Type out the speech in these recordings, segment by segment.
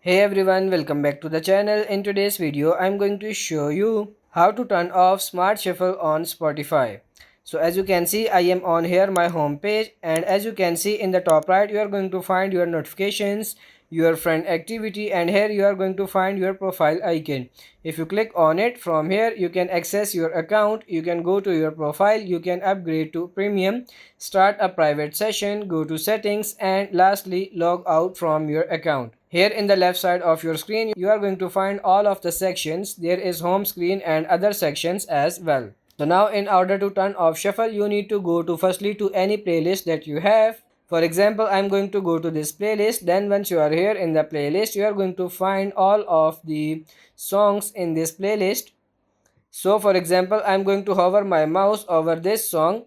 Hey everyone, welcome back to the channel. In today's video, I'm going to show you how to turn off Smart Shuffle on Spotify. So as you can see, I am on here my home page, and as you can see in the top right, you are going to find your notifications, your friend activity, and here you are going to find your profile icon. If you click on it, from here you can access your account, you can go to your profile, you can upgrade to premium, start a private session, go to settings, and lastly log out from your account. Here in the left side of your screen, you are going to find all of the sections. There is home screen and other sections as well. So now in order to turn off shuffle, you need to go to firstly to any playlist that you have. For example, I'm going to go to this playlist. Then once you are here in the playlist, you are going to find all of the songs in this playlist. So for example, I'm going to hover my mouse over this song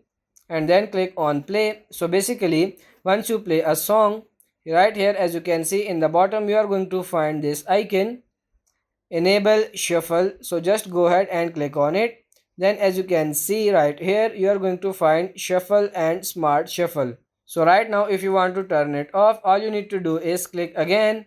and then click on play. So basically, once you play a song, right here as you can see in the bottom, you are going to find this icon, enable shuffle. So just go ahead and click on it. Then as you can see right here, you are going to find shuffle and smart shuffle. So right now, if you want to turn it off, all you need to do is click again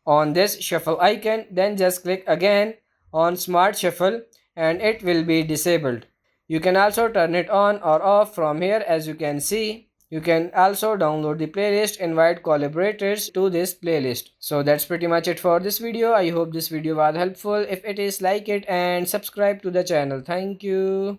on this shuffle icon, then just click again on smart shuffle and it will be disabled. You can also turn it on or off from here. As you can see, you can also download the playlist, invite collaborators to this playlist. So that's pretty much it for this video. I hope this video was helpful. If it is, like it and subscribe to the channel. Thank you.